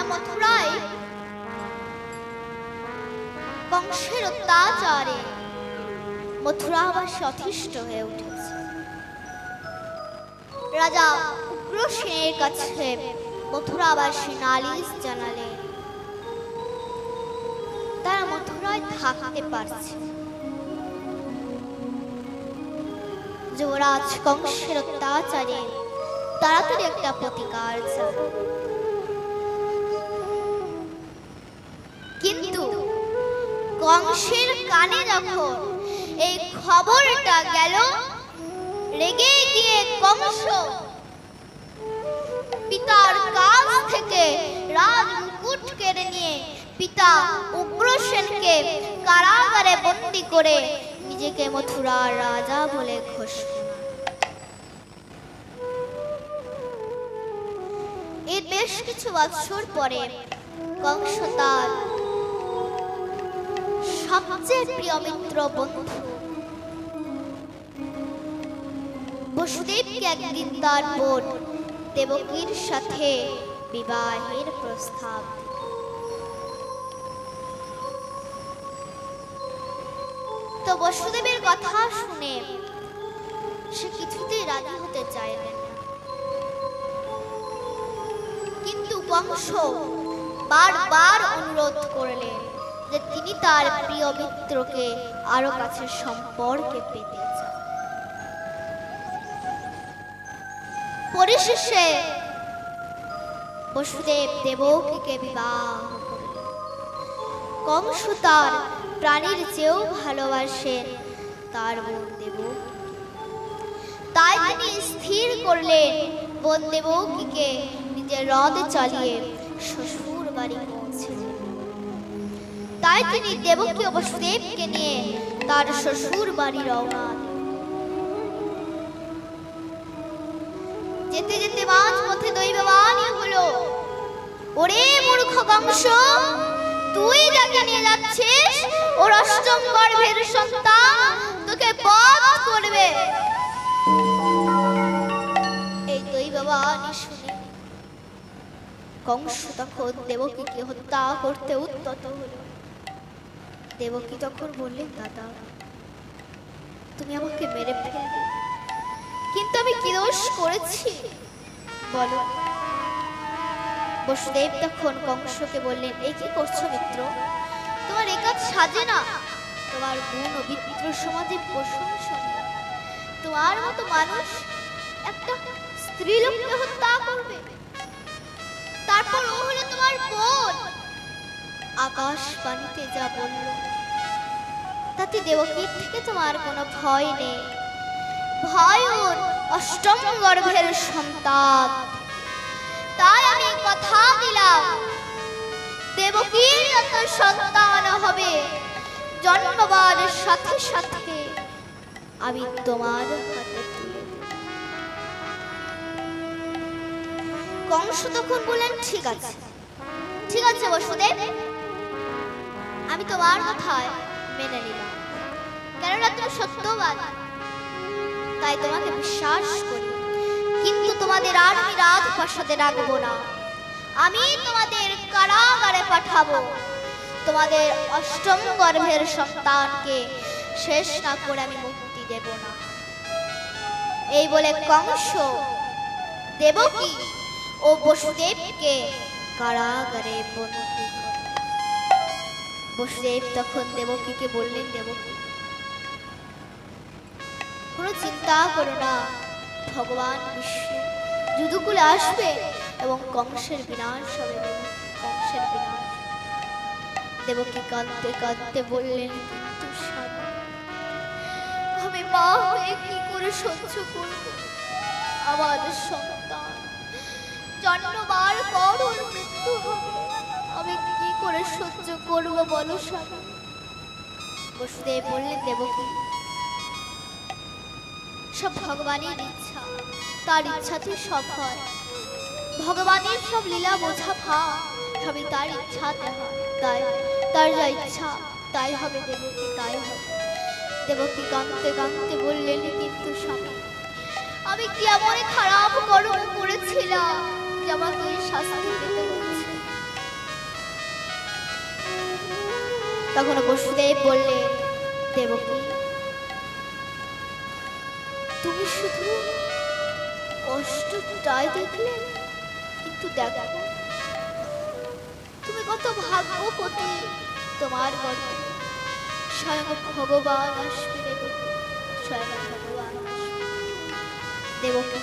না মথুরায় কংসের অত্যাচারে মথুরাবাসী অতিষ্ঠ হয়ে উঠেছে। রাজা উগ্রসেনের কাছে মথুরাবাসী নালিশ জানালেন, তারা মথুরায় থাকতে পারছে। যুবরাজ কংসের অত্যাচারে তাড়াতাড়ি একটা প্রতিকার চায়। কিন্তু কংসের কানে যখন এই খবরটা গেল, রেগে গিয়ে কংস পিতার কাছ থেকে রাজমুকুট কেড়ে নিয়ে পিতা উগ্রসেনকে কারাগারে বন্দী করে নিজেকে মথুরার রাজা বলে ঘোষণা। এর বেশ কিছু বছর পরে কংস তার সবচেয়ে প্রিয় মিত্র বন্ধু বসুদেবকে একদিন তার বোন দেবকীর সাথে বিবাহের প্রস্তাব। তো বসুদেবের কথা শুনে সে কিছুতেই রাজি হতে চাইলেন না। কিন্তু কংস বারবার অনুরোধ করলেন যে তিনি তার প্রিয় মিত্রকে আরো কাছে সম্পর্কে পেতে চান। পরিশেষে বসুদেব দেবকীকে বিবাহ করলেন। কংস তার প্রাণীর চেয়েও ভালোবাসেন তার বোন দেবকী। তাই তিনি স্থির করলেন বোন দেবকীকে নিজের রথে চালিয়ে শ্বশুর বাড়ি পৌঁছে দেবেন। তাই তিনি দেবকী ও বসুদেবকে নিয়ে তার শ্বশুর বাড়ি রওনা দিলেন। যেতে যেতে মাঝ পথে দৈববাণী হলো, ওরে মূর্খ কংস, তুই যাকে নিয়ে যাচ্ছিস ওর অষ্টম গর্ভের সন্তান তোকে বধ করবে। এই দৈববাণী শুনে কংস তখন দেবকীকে হত্যা করতে উদ্যত হলো। দেবকী তখন বললেন, দাদা তুমি আমাকে মেরে ফেলবে, কিন্তু আমি কি দোষ করেছি বলো। বসুদেব তখন কংসকে বললেন, এই কি করছো মিত্র, তোমার এ কাজ সাজে না। তোমার গুণ ও বিচিত্র সমাজে প্রশংসা। তোমার মতো মানুষ একটা স্ত্রীলোককে হত্যা করবে, তারপর ও হলো তোমার বোন। আকাশবাণীতে যা বলল তাতে দেবকীর থেকে তোমার কোনো ভয় নেই। ভয় ওর অষ্টম গর্ভের সন্তান। তাই আমি কথা দিলাম, দেবকীর যত সন্তান হবে জন্মবার সাথে সাথে আমি তোমার হাতে তুলে দেব। কংস তখন বললেন, ঠিক আছে ঠিক আছে বসুদেব, আমি তোমার কথায় মেনে নিলাম, কেননা তুমি সত্যবাদী, তাই তোমাকে বিশ্বাস করি। কিন্তু তোমাদের আর আমি রাজপ্রাসাদে রাখবো না, আমি তোমাদের কারাগারে পাঠাবো। তোমাদের অষ্টম গর্ভের সন্তানকে শেষ না করে আমি মুক্তি দেব না। এই বলে কংস দেবকী ও বসুদেবকে কারাগারে বন্দী করে। বসুদেব তখন দেবকীকে বললেন, দেবকী কোনো চিন্তা করো না, ভগবান বিষ্ণু যদুকুলে আসবে এবং কংসের বিনাশ হবে। কংসের বিনাশ। দেবকী কাঁদতে কাঁদতে বললেন, কিন্তু স্বামী আমি মা হয়ে কি করে সহ্য করব আমার সন্তান জন্মবার পর ওর মৃত্যু হবে, আমি কি করে সহ্য করব বলো স্বামী। বসুদেব বললেন, দেবকী সব ভগবানের ইচ্ছা, তার ইচ্ছাতে সব হয়। ভগবানের সব লীলা বোঝা ভা সবই তার ইচ্ছাতে হয়, তাই তার যা ইচ্ছা তাই হবে দেবকী, তাই হবে। দেবকী কাঁদতে কাঁদতে বললেন, কিন্তু স্বামী আমি কি এমন খারাপ কর্ম করেছিলাম যে আমাকে শাস্তি পেতে হচ্ছে। তখন বসুদেব বললে, দেবকী, তুমি শুধু কষ্টটাই দেখলে, কিন্তু দেখো তুমি কত ভাগ্যবতী। তোমার গর্ভে স্বয়ং ভগবান আসবে দেবকী, স্বয়ং ভগবান আসবে। দেবকী,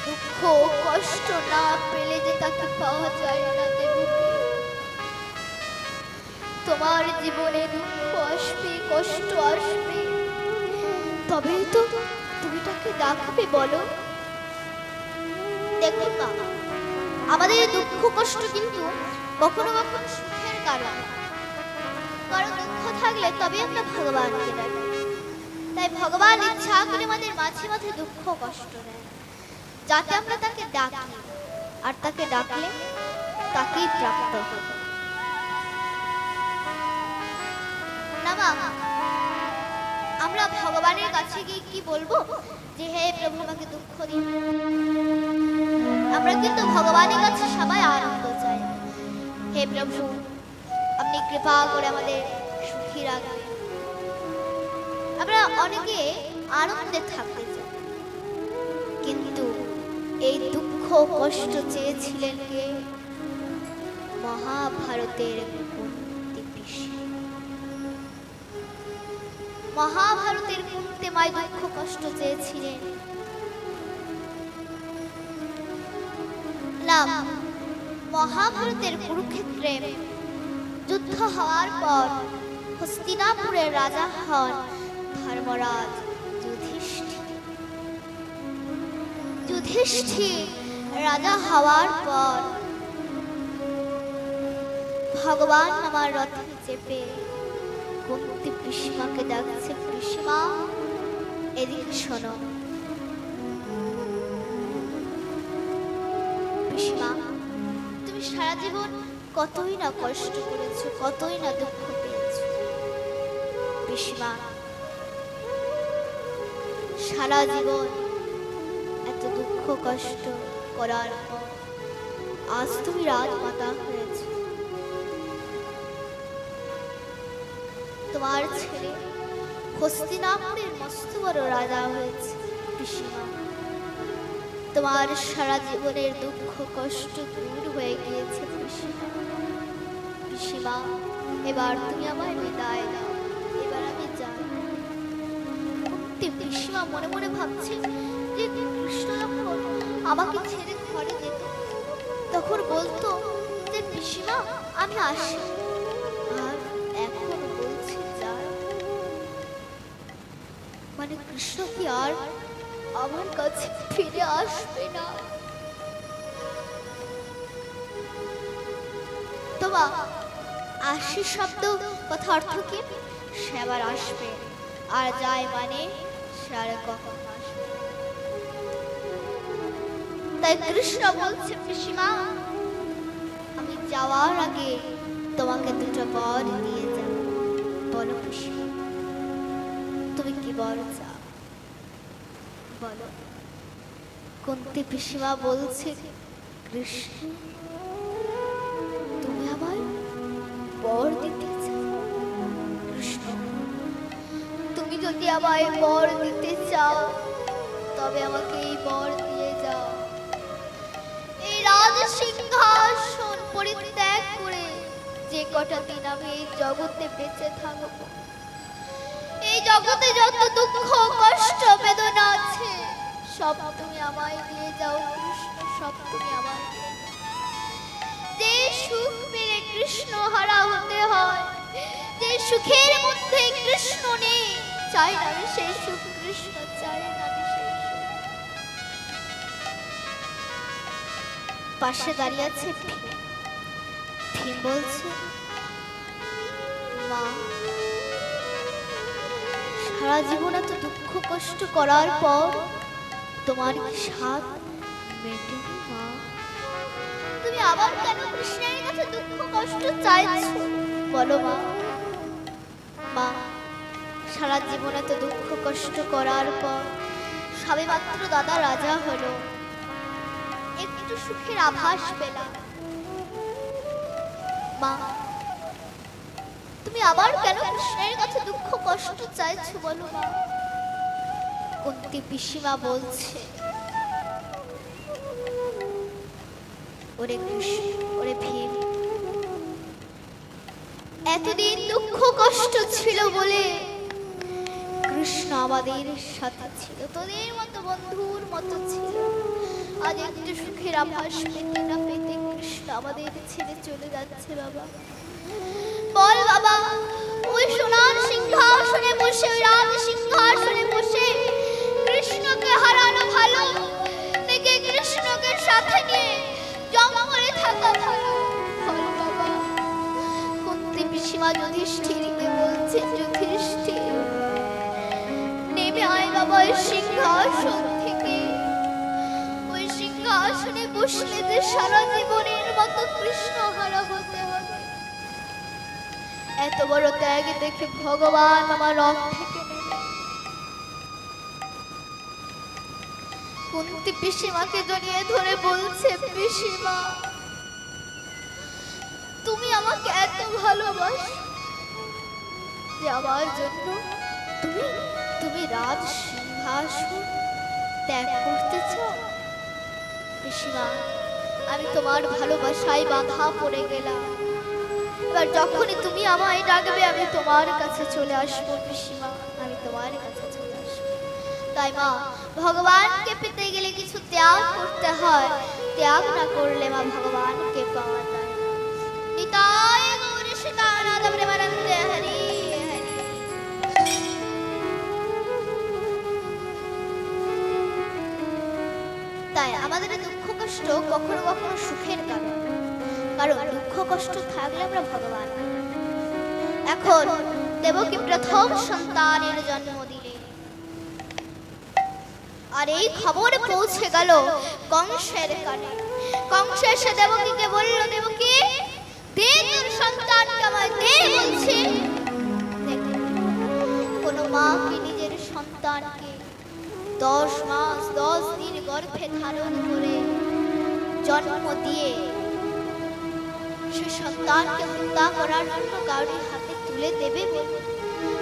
দুঃখ কষ্ট না পেলে যে তাকে পাওয়া যায় না দেবকী। তোমার জীবনে দুঃখ আসবে, কষ্ট আসবে, তবেই তো তুমি তাকে ডাকবে। বলো, দেখুন মা, আমাদের দুঃখ কষ্ট কিন্তু কখনো কখনো সুখের কারণ। কারণ দুঃখ থাকলে তবে আমরা ভগবানকে ডাকি। তাই ভগবান ইচ্ছা করে আমাদের মাঝে মাঝে দুঃখ কষ্ট দেয়, যাতে আমরা তাকে ডাকি, আর তাকে ডাকলে তাকেই প্রাপ্ত হব। না মা, আমরা ভগবানের কাছে গিয়ে কি বলবো যে হে প্রভু আমাকে দুঃখ দিন? আমরা কিন্তু ভগবানের কাছে সবাই আনন্দ চাই। হে প্রভু, আপনি কৃপা করে আমাদের সুখী রাখবেন। আমরা অনেকে আনন্দে থাকতে চাই, কিন্তু এই দুঃখ কষ্ট চেয়েছিলেন কে? মহাভারতের কুন্তি পিসি। মহাভারতের কুন্তি মায় দুঃখ কষ্ট চেয়েছিলেন। না, মহাভারতের কুরুক্ষেত্রে যুদ্ধ হওয়ার পর হস্তিনাপুরের রাজা হন ধর্মরাজ যুধিষ্ঠির। যুধিষ্ঠির রাজা হওয়ার পর ভগবান আমার রথে চেপে কুন্তি পিসিমাকে ডাকছে, পিসিমা এদিকে শোনো। পিসিমা, তুমি সারা জীবন কতই না কষ্ট করেছো, কতই না দুঃখ পেয়েছো। পিসিমা, সারা জীবন এত দুঃখ কষ্ট করার পর আজ তুমি রাজমাতা হয়েছো। তোমার ছেলে হস্তিনাপুরের মস্ত বড় রাজা হয়েছে। পিসিমা, তোমার সারা জীবনের দুঃখ কষ্ট দূর হয়ে গিয়েছে। পিসিমা, পিসিমা, এবার তুমি আমায় বিদায় দাও, এবার আমি যাই। কুন্তি পিসিমা মনে মনে ভাবছে যে কৃষ্ণ যখন আমাকে ছেড়ে ঘরে যেত, তখন বলতো যে পিসিমা আমি আসি, আর এখন বলছি যাই। মানে কৃষ্ণ কি আর আমার কাছে ফিরে আসবে না? তোমা, আসি শব্দ কথা অর্থ কি? সে আবার আসবে, আর যায় মানে সে আর কখন আসবে। তাই কৃষ্ণ বলছে, পিসিমা আমি যাওয়ার আগে তোমাকে দুটো বর দিয়ে যাব। বলো পিসিমা, তুমি কি বর চাও? বলো। কুন্তি পিসিমা বলছে, কৃষ্ণ তুমি আমায় বর দিতে চাও? কৃষ্ণ, তুমি যদি আমায় বর দিতে চাও তবে আমাকে এই বর দিয়ে যাও। এই রাজ সিংহাসন পরিত্যাগ করে যে কটা দিন আমি এই জগতে বেঁচে থাকবো, এই জগতে যত দুঃখ কষ্ট বেদনা আছে সব তুমি আমায় দিয়ে যাও। কৃষ্ণ, সব তুমি আমায় দিয়ে যাও। যে সুখ পেলে কৃষ্ণ হারা হতে হয়, যে সুখের মধ্যে কৃষ্ণ নেই, চাই না আমি সেই সুখ। কৃষ্ণ চাই না আমি সেই সুখ। পাশে দাঁড়িয়ে আছে ভীম। ভীম বলছে, মা সারা জীবন এত দুঃখ কষ্ট করার পর তোমার কি স্বাদ মেটেনি? মা তুমি আবার কেন কৃষ্ণের কাছে দুঃখ কষ্ট চাইছো? বলো মা। মা সারা জীবন এত দুঃখ কষ্ট করার পর সবে মাত্র দাদা রাজা হলো, একটু সুখের আভাস পেলাম। মা তুমি আবার কেন কৃষ্ণের কাছে দুঃখ কষ্ট চাইছো বলো মা? কুন্তী পিসিমা বলছে, ওরে কৃষ্ণ, ওরে ভীম, এতদিন দুঃখ কষ্ট ছিল বলে কৃষ্ণ আমাদের সাথে ছিল, তোদের মতো বন্ধুর মতো ছিল। আজ একটু সুখের আভাস পেতে না পেতে কৃষ্ণ আমাদের ছেড়ে চলে যাচ্ছে বাবা। বল বাবা, ওই সোনার সিংহাসনে বসে, ওই রাজ সিংহাসনে বসে কৃষ্ণকে হারানো ভালো নাকি কৃষ্ণকে সাথে নিয়ে জঙ্গলে থাকা ভালো? বল বাবা। কুন্তী পিসিমা যুধিষ্ঠিরকে বলছে, যুধিষ্ঠির নেমে আয় বাবা ওই সিংহাসন থেকে। ওই সিংহাসনে বসলে যে সারা জীবনের মতো কৃষ্ণ হারা হতে হবে। এত বড় ত্যাগ দেখে ভগবান আমার রথ থেকে নেমে কুন্তী পিসিমাকে জড়িয়ে ধরে বলছে, পিসিমা তুমি আমাকে এত ভালোবাসো যে আমার জন্য তুমি তুমি রাজ সিংহাসন ত্যাগ করতে চাও? পিসিমা, আমি তোমার ভালোবাসায় বাধা পড়ে গেলাম। এবার যখনই তুমি আমায় ডাকবে আমি তোমার কাছে চলে আসবো পিসিমা, আমি তোমার কাছে চলে আসবো। তাই মা, ভগবানকে পেতে গেলে কিছু ত্যাগ করতে হয়, ত্যাগ না করলে মা ভগবানকে পাওয়া যায় না। নিতাই গৌর সীতানাথ প্রেমানন্দে হরি হরি। তাই আমাদের দুঃখ কষ্ট কখনো কখনো সুখের কারণ, কারণ দুঃখ কষ্ট থাকলে আমরা ভগবান। এখন দেবকী প্রথম সন্তানের জন্ম দিলে, আর এই খবর পৌঁছে গেল কংসের কানে। কংস এসে দেবকীকে বলল, দেবকী দে তোর সন্তানকে আমায় দে বলছে। কোন মা কি নিজের সন্তানকে 10 মাস 10 দিন গর্ভে ধারণ করে জন্ম দিয়ে সে সন্তানকে হত্যা করার জন্য কারোর হাতে তুলে দেবে বলে?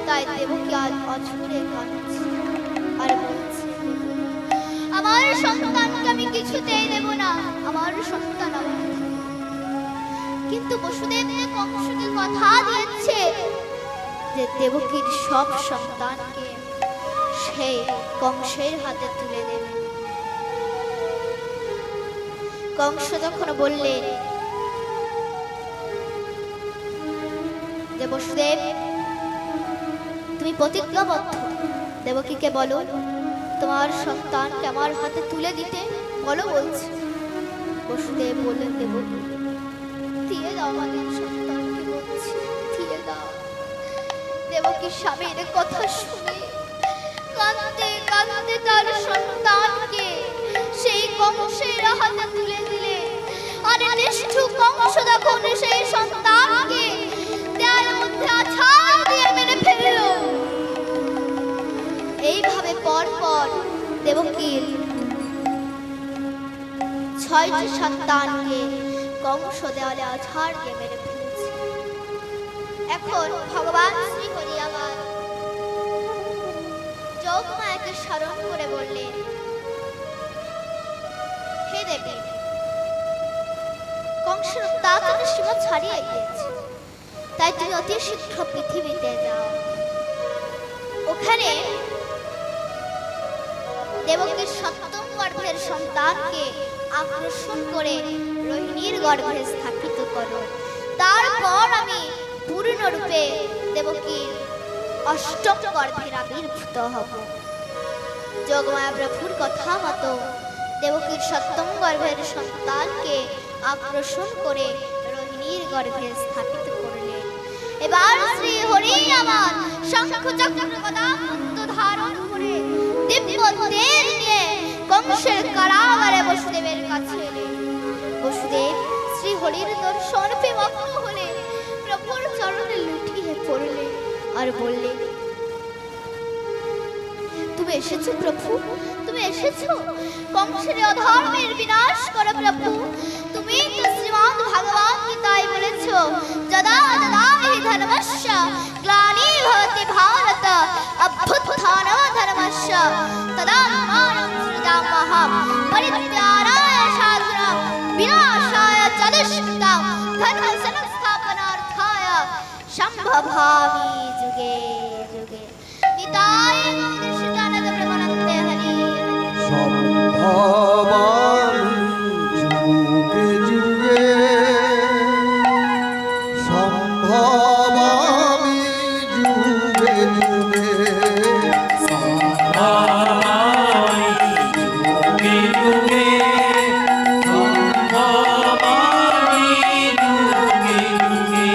তাই দেবকী আজ অঝরে কাঁদছে আর বলছে, আমার সন্তানকে আমি কিছুতেই দেব না, আমার সন্তান আমার। কিন্তু বসুদেব কংসকে কথা দিয়েছে যে দেবকীর সব সন্তানকে সে কংসের হাতে তুলে দেবে। কংস যখন বললেন যে বসুদেব তুমি প্রতিজ্ঞাবদ্ধ, দেবকীকে বলো তোমার সন্তানকে আমার হাতে তুলে দিতে, বলো বলছে। বসুদেব বললেন, দেবকী দিয়ে দাও আমাদের সন্তানকে, বলছি দিয়ে দাও। দেবকী স্বামীর কথা শুনে কাঁদতে কাঁদতে তার সন্তানকে সেই কংসের হাতে তুলে দিলে। আর নিষ্ঠুর কংস তখন সেই সন্তানকে দেয়ালের মধ্যে আছাড় দিয়ে মেরে ফেলল। এইভাবে পর পর দেবকীর 6টি সন্তানকে কংস দেওয়ালে আছাড় দিয়ে মেরে ফেলেছে। এখন ভগবান শ্রীহরি আবার যোগমায়াকে স্মরণ করে বললেন, হে দেবী, কংসের অত্যাচারের সীমা ছাড়িয়ে গিয়েছে, তাই তুমি অতি শীঘ্র পৃথিবীতে যাও। ওখানে দেবকীর 7ম গর্ভের সন্তানকে আকর্ষণ করে রোহিণীর গর্ভে স্থাপিত করো। তারপর আমি পূর্ণরূপে দেবকীর 8ম গর্ভের আবির্ভূত হব। যোগমায়া প্রভুর কথা মতো দেবকীর 7ম গর্ভের সন্তানকে আকর্ষণ করে রোহিণীর গর্ভে স্থাপিত করলেন। এবার শ্রী হরি আমার শঙ্খ চক্র গদা ধারণ করে দিব্য তেজ নিয়ে কংসের কারাগারে বসুদেবের কাছে এলেন। বসুদেব শ্রী হরির দর্শন পেয়ে মগ্ন হলে প্রভুর চরণে লুটিয়ে পড়লে আর বললেন, তুমি এসেছো প্রভু, তুমি এসেছো কংসের অধর্মের বিনাশ করো প্রভু। তুমি তো শ্রীমৎ ভগবান গীতায় বলেছো, যদা যদা হি ধর্ম धर्मस्य ग्लानिर्भवति भारत अभ्युत्थानमधर्मस्य तदात्मानं सृजामः परित्यागाय साधनां विनाशाय च दुष्कृतां धर्मसंस्थापनार्थाय सम्भवामि जुगे जुगे। निताय गौरसुतानन्द प्रेमानन्दे हरि সম্ভবামি যুগে যুগে, সম্ভবামি যুগে যুগে, সম্ভবামি যুগে যুগে, সম্ভবামি যুগে যুগে,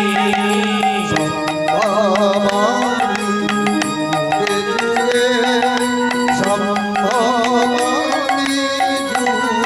সম্ভবামি যুগে যুগে, সম্ভবামি যুগে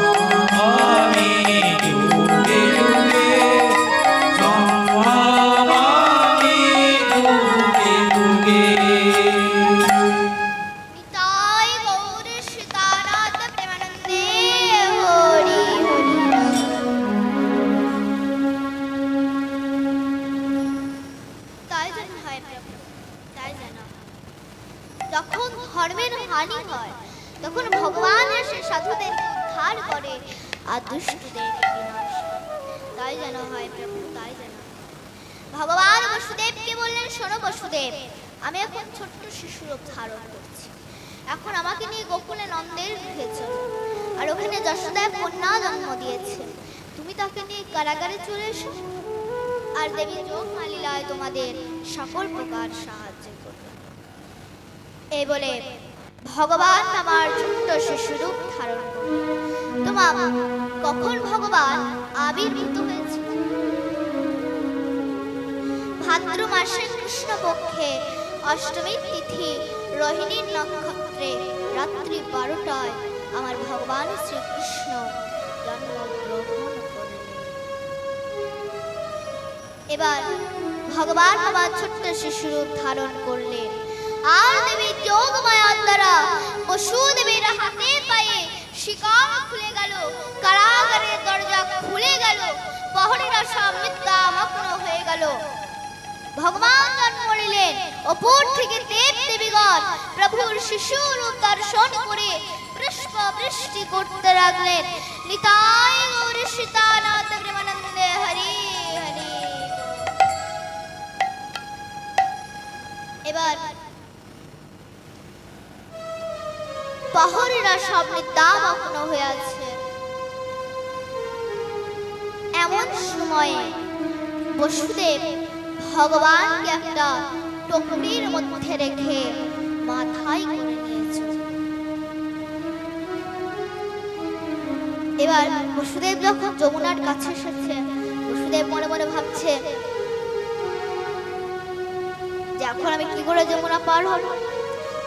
সম্ভবামি যুগে যুগে সম্ভবামি যুগে যুগে নিতাই গৌর সীতানাথ প্রেমানন্দে হরি হরি। তাই যেন হয় প্রভু, তাই যেন। যখন ধর্মের হানি হয় তখন ভগবান এসে সাধুদের উদ্ধার করে আর দুষ্টদের বিনাশ করে। তাই যেন হয় প্রভু, তাই যেন। ভগবান বসুদেবকে বললেন, শোনো বসুদেব, আমি এখন ছোট্ট শিশুরূপ ধারণ করছি। এখন আমাকে নিয়ে গোকুলে নন্দের গৃহে চলো। আর ওখানে যশোদায় কন্যা জন্ম দিয়েছে, তুমি তাকে নিয়ে কারাগারে চলে এসো। আর দেবী যোগমালীলায় তোমাদের সকল প্রকার সাহায্য করবে। এই বলে ভগবান আমার ছোট্ট শিশুরূপ ধারণ করবে। তোমার কখন ভগবান আবির্ভূত হয়েছে? ভাদ্র মাসে কৃষ্ণপক্ষে অষ্টমীর তিথি রোহিণীর নক্ষত্রে রাত্রি 12টায় আমার ভগবান শ্রীকৃষ্ণ জন্মগ্রহণ করলেন। এবার ভগবান আমার ছোট্ট শিশুরূপ ধারণ করলেন। আর দেবী যোগমায়ার দ্বারা বসুদেবের হাতে পায়ে শিকল খুলে গেল, কারাগারের দরজা খুলে গেল, প্রহরীরা সব মিথ্যা মগ্ন হয়ে গেল। ভগবান জন্ম নিলেন, ওপর থেকে দেব দেবীগণ প্রভুর শিশু রূপ দর্শন করে পুষ্প বৃষ্টি করতে লাগলেন। নিতাই গৌর সীতানাথ প্রেমানন্দে হরি হরি। এবার প্রহরীরা সব নিদ্রামগ্ন হয়ে আছে। এমন সময়ে বসুদেব ভগবানকে একটা টুকরির মধ্যে রেখে মাথায় করে নিয়েছে। এবার বসুদেব যখন যমুনার কাছে এসেছে, বসুদেব মনে মনে ভাবছে যে এখন আমি কি করে যমুনা পার হব।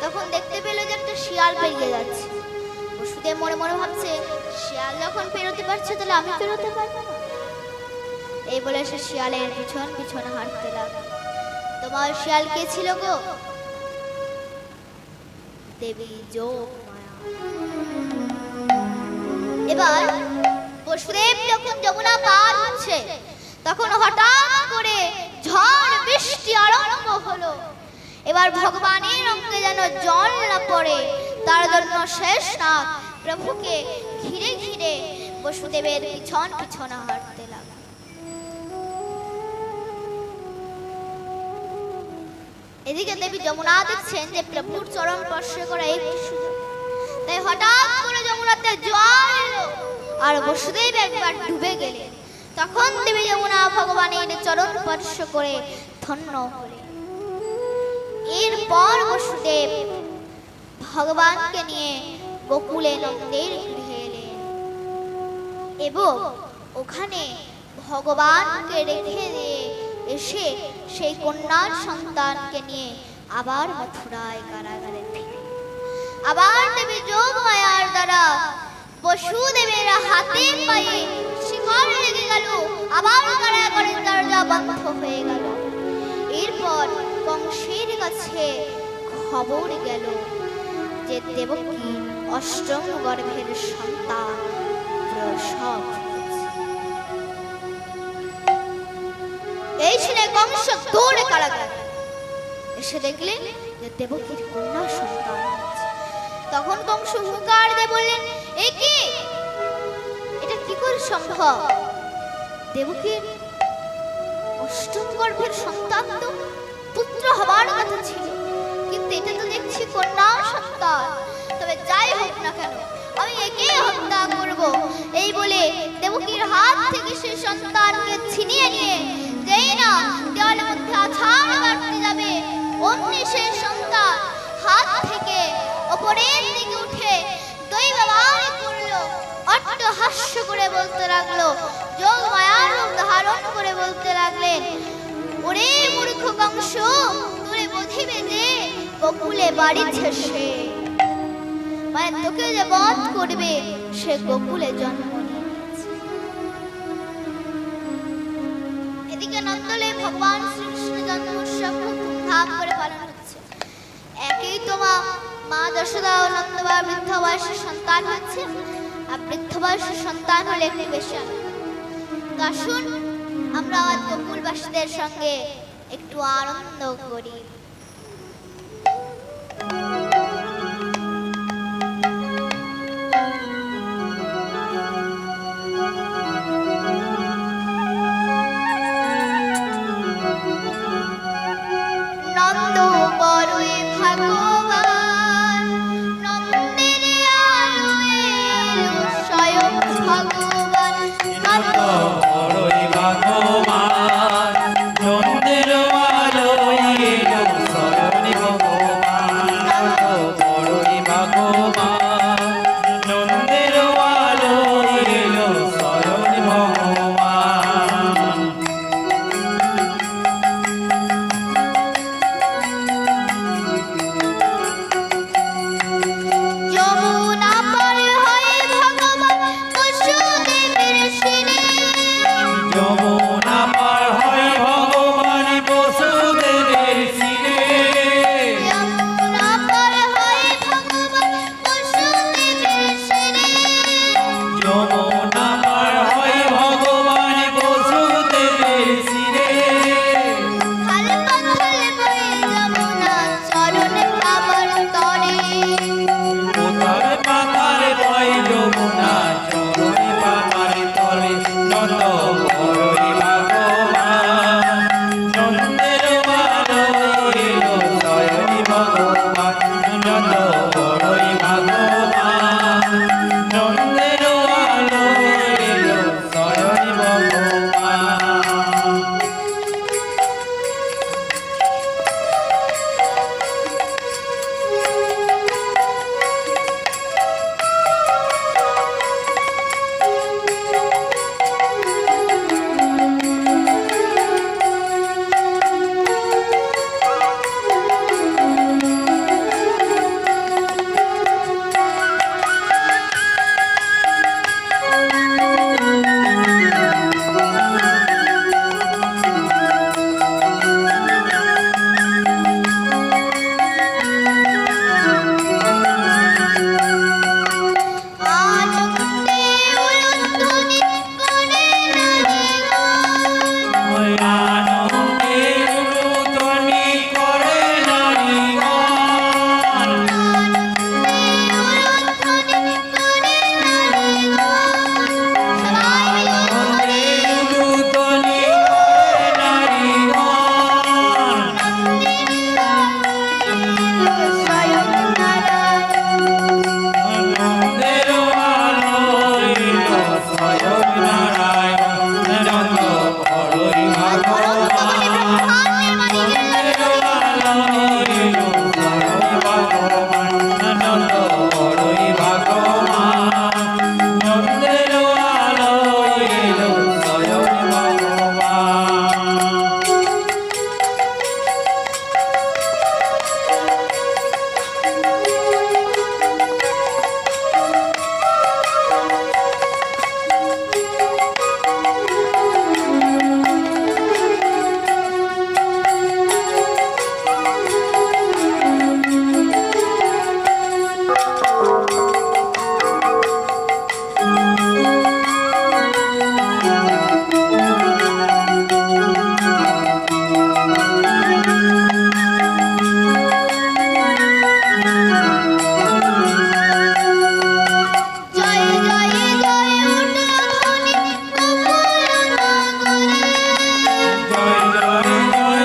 তখন দেখতে পেল যে একটা শিয়াল পেরিয়ে যাচ্ছে। বসুদেব মনে মনে ভাবছে, শিয়াল যখন পেরোতে পারছে তাহলে আমি পেরোতে পারবো না। এই বলে সে শিয়ালের পিছন পিছন হাঁটতে লাগলো। তোমার শিয়াল কে ছিল গো? দেবী যোগমায়া। এবার বসুদেব যখন যমুনা পার হচ্ছে তখন হঠাৎ করে ঝড় বৃষ্টি আরম্ভ হলো। এবার ভগবানের অঙ্গে যেন জল না পড়ে তার জন্য শেষনাগ প্রভুকে ঘিরে ঘিরে বসুদেবের পিছন পিছন হাঁটতে লাগলো। এদিকে দেবী যমুনা দেখছেন যে প্রভুর চরণ স্পর্শ করা একটি সুযোগ, তাই হঠাৎ করে যমুনাতে জল এলো আর বসুদেব একবার ডুবে গেলেন। তখন দেবী যমুনা ভগবানের চরণ স্পর্শ করে ধন্য হলেন। এরপর বসুদেব ভগবানকে নিয়ে গোকুলে নন্দের গৃহে এলেন এবং ওখানে ভগবানকে রেখে দিয়ে এসে সেই কন্যার সন্তানকে নিয়ে আবার মথুরায় কারাগারে ফিরে। আবার দেবী যোগমায়ার দ্বারা বসুদেবের হাতে পায়ে শিকল লেগে গেল, আবার কারাগারের দরজা বন্ধ হয়ে গেল। এরপর কংসের কাছে খবর গেল যে দেবকী অষ্টম গর্ভের সন্তান প্রসব হয়েছে। এই শুনে কংস দৌড়ে কারাগারে এসে দেখলেন যে দেবকীর কন্যা সন্তান হয়েছে। তখন কংস হুঙ্কার দিয়ে বললেন, এ কি, এটা কি করে সম্ভব? দেবকীর অষ্টম গর্ভের সন্তান তো পুত্র হবার কথা ছিল, কিন্তু এটা তো দেখছি কন্যা সন্তান। তবে যাই হোক না কেন আমি একে হত্যা করব। এই বলে দেবকীর হাত থেকে সেই সন্তানকে ছিনিয়ে নিয়ে যেই না দেওয়ালের মধ্যে আছাড় মারতে যাবে, অমনি সেই সন্তান হাত থেকে ওপরের দিকে উঠে দৈববাণী করলো, অট্টহাস্য করে বলতে লাগলো, যোগমায়ার রূপ ধারণ করে বলতে লাগলেন, ওরে মূর্খ কংস, তোরে বোধিবে যে গোকুলে বাড়িছে সে। মানে তোকে যে বধ করবে সে গোকুলে জন্ম নিয়েছে। এদিকে নন্দলে ভগবান শ্রীকৃষ্ণ জন্ম উৎসব খুব ধুমধাম করে পালন হচ্ছে। একই তো মা যশোদা ও নন্দবা বৃদ্ধ বয়সের সন্তান হচ্ছে, আর বৃদ্ধ বয়সের সন্তান হলে একটু বেশি আনন্দ। তো আসুন আমরা আমার গোকুলবাসীদের সঙ্গে একটু আনন্দ করি। নন্দ বড়ই ভাগ্যবান, নন্দের আলোয় এলো স্বয়ং ভগবান। নন্দ বড়ই ভাগ্যবান, নন্দের আলোয় এলো স্বয়ং ভগবান। নন্দ বড়ই ভাগ্যবান, নন্দের আলোয় এলো স্বয়ং ভগবান। যমুনা পার হয়ে ভগবান বসুদেবের শিরে, যমুনা পার হয় ভগবান বসুদেবের শিরে। যমুনা পার হয়ে ভগবান বসুদেবের শিরে। যমুনা পার হয় ভগবান বসুদেবের শিরে। খাল পাখাল বয়ে যমুনা চরণে আবার তরে। কোথার পাতার বয় যমুনা চরণে বাবার তলে। নন্দ বড়ই ভাগ্যবান, নন্দের আলোয় এলো স্বয়ং ভগবান। নন্দ বড়ই ভাগ্যবান, নন্দের আলোয় এলো স্বয়ং ভগবান। আনন্দে উলুধ্বনি করে নাচে গান। আনন্দে উলুধ্বনি করে নারীগণ। উলুধ্বনি করে নাচে গান। সবাই আনন্দে উলুধ্বনি করে নারীগণ। স্বয়ং নারায়ণ। নন্দের আলোয় এলো স্বয়ং নারায়ণ। নন্দ বড়ই ভাগ্যবান, নন্দের আলোয় এলো স্বয়ং ভগবান। নন্দ বড়ই ভাগ্যবান, নন্দের আলোয় এলো স্বয়ং ভগবান। জয় জয় জয় উলুধ্বনি গোকুল নগরে। জয় জয় জয়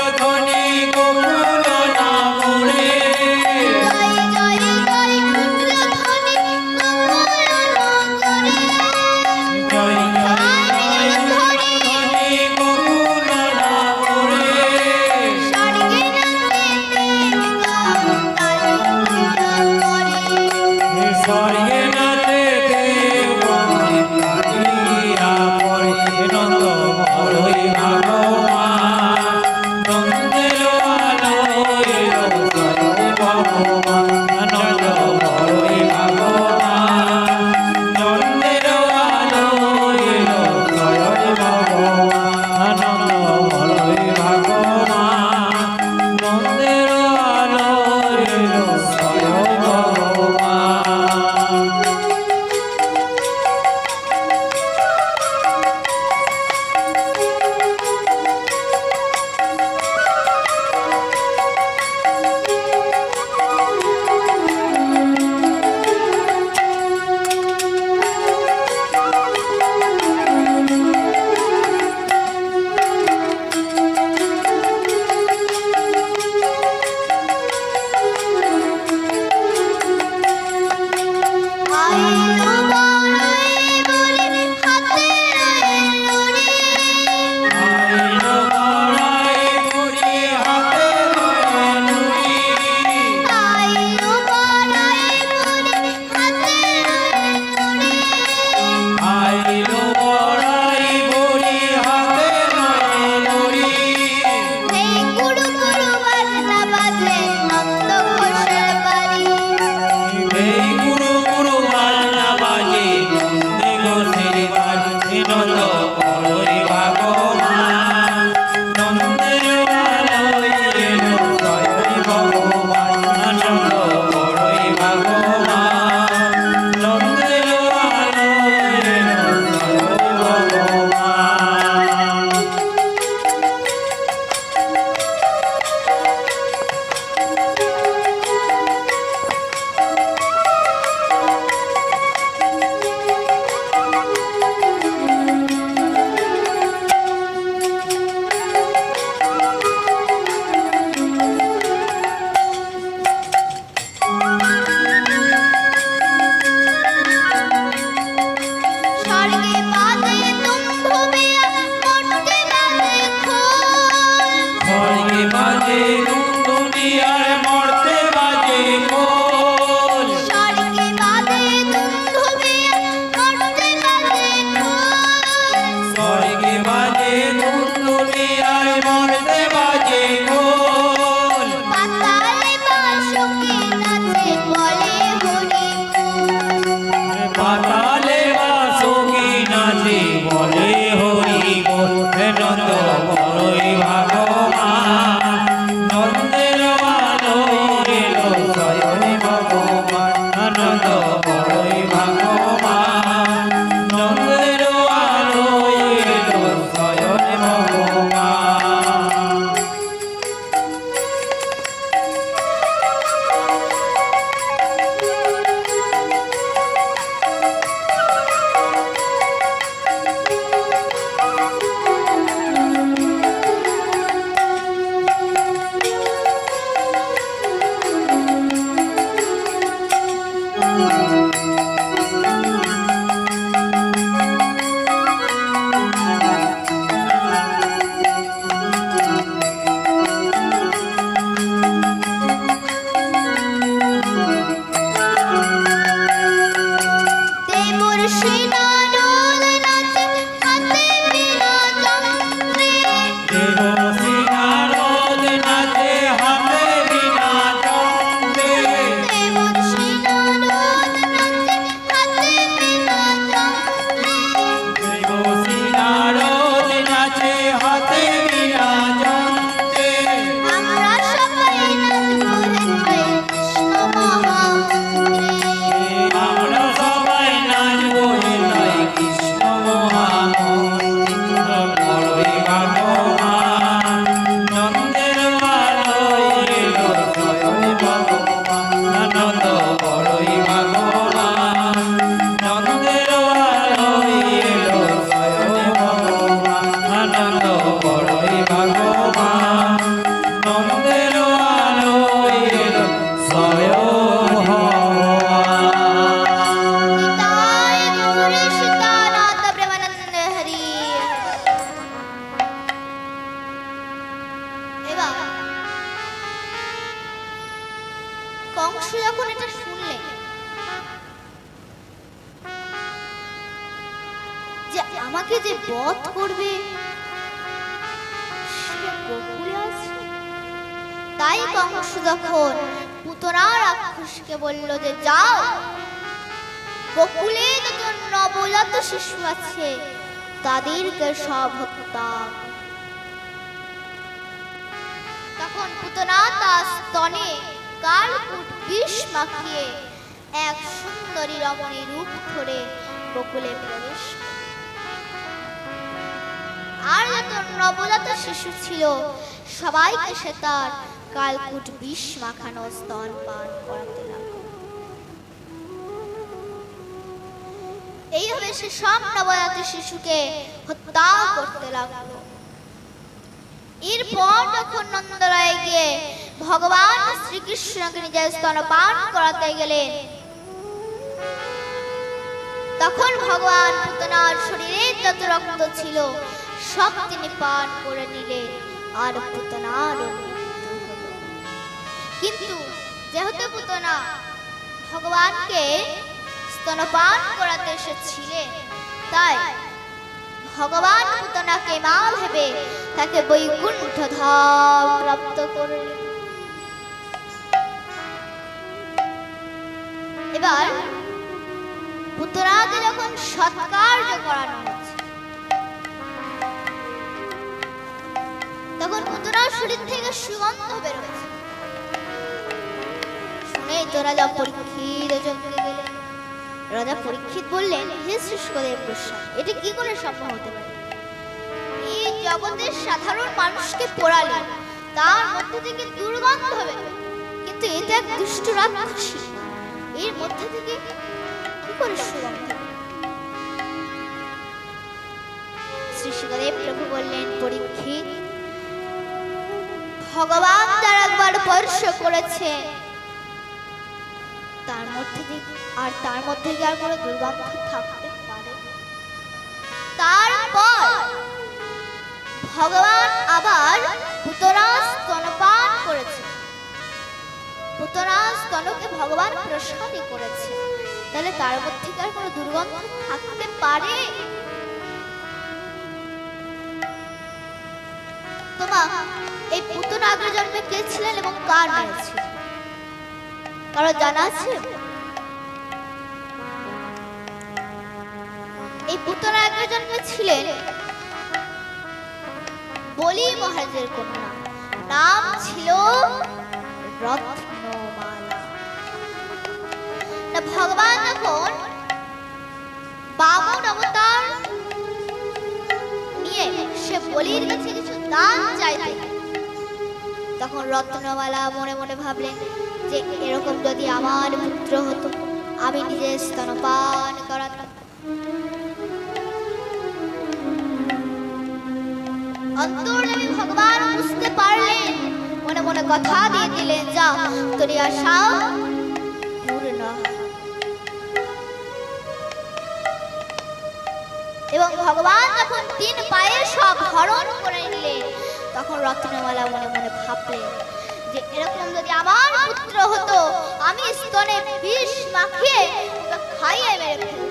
উলুধ্বনি গোকুল নগরে। জয় জয় জয় উলুধ্বনি গোকুল নগরে। জয় জয় জয় উলুধ্বনি গোকুল নগরে। স্বর্গে নাচে দেবগণ কালিয়া পড়ে। স্বর্গে নাচে দেবগণ কালিয়া পড়ে। নন্দ বড়ই ভাগ্যবান, নন্দের আলোয় এলো স্বয়ং ভগবান। নন্দ বড়ই আমাকে যে বধ করবে সে গোকুলে আছে। তাই কংস যখন পুতনা রাক্ষসকে বলল যে যাও, গোকুলে যত নবজাত শিশু আছে তাদেরকে সব হত্যা। তখন পুতনা তার স্তনে কালকূট বিষ মাখিয়ে এক সুন্দরী রমণী রূপ ধরে গোকুলে প্রবেশ করে। আর যত নবজাত শিশু ছিল সবাইকে সে তার কালকূট বিষ মাখানো স্তন পান করাতে লাগলো। এইভাবে সে সব নবজাত শিশুকে হত্যা করতে লাগলো। এরপর যখন নন্দরায় গিয়ে ভগবান শ্রীকৃষ্ণকে নিজের স্তনপান করাতে গেলেন, তখন ভগবান পুতনার শরীরে যত রক্ত ছিল সব তিনি পান করে নিলেন, আর পুতনার মৃত্যু হলো। কিন্তু যেহেতু পুতনা ভগবানকে স্তনপান করাতে এসেছিলেন, তাই ভগবান পুতনাকে মা ভেবে তাকে বৈকুণ্ঠ ধাম প্রাপ্ত করলেন। এবার পুতনাকে যখন সৎকার্য করানো হচ্ছে, তখন পুতনার শরীর থেকে সুগন্ধ বেরোচ্ছে। শুনে তো রাজা পরীক্ষিত চমকে গেলেন। রাজা পরীক্ষিত বললেন, হে শুষ্কদেব গোস্বামী, এটি কি করে সম্ভব হতে পারে? এই জগতের সাধারণ মানুষকে পোড়ালেন, তার মধ্যে থেকে দুর্গন্ধ হবে, কিন্তু এটা এক দুষ্ট রাক্ষসী, এর মধ্যে থেকে কি করে সুগন্ধ? শ্রী শুকদেব প্রভু বললেন, পরীক্ষিত, ভগবান তার একবার স্পর্শ করেছে, তার মধ্যে থেকে কি আর কোনো দুর্গন্ধ থাকতে পারে? তারপর ভগবান আবার পুতনা স্তনপান করেছে, পুতনা স্তনকে ভগবান প্রসাদী করেছে, তাহলে তার মধ্যে কি আর কোনো দুর্গন্ধ থাকতে পারে? তোমা, এই পুতনা আগের জন্মে কে ছিলেন এবং কার মেরেছিলেন কারো জানা আছে? এই পুতনা আগের জন্মে ছিলেন বলি মহারাজের কন্যা, নাম ছিল রত্নমালা। ভগবান যখন বামন অবতার নিয়ে সে বলির কাছে কিছু দান চাইতে, তখন রত্নমালা মনে মনে ভাবলেন যে এরকম যদি আমার পুত্র হতো, আমি নিজে স্তনপান করাতাম। অন্তর্যামী ভগবান বুঝতে পারলেন, মনে মনে কথা দিয়ে দিলেন, যাও তোর আশা পূর্ণ। এবং ভগবান যখন 3 পায়ে সব হরণ করে নিলেন, তখন রত্নমালা মনে মনে ভাবলেন যে এরকম যদি আমার পুত্র হতো, আমি স্তনে বিষ মাখিয়ে ওকে খাইয়ে মেরে ফেলতাম।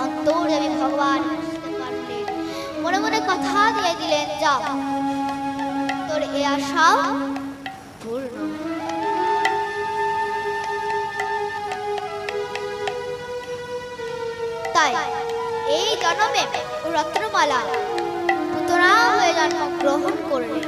অন্তর্যামী ভগবান বুঝতে পারলেন, মনে মনে কথা দিয়ে দিলেন, যাও তোর এ আশা পূর্ণ। তাই এই জন্মে রত্নমালা পুতনা হয়ে জন্মগ্রহণ করলেন।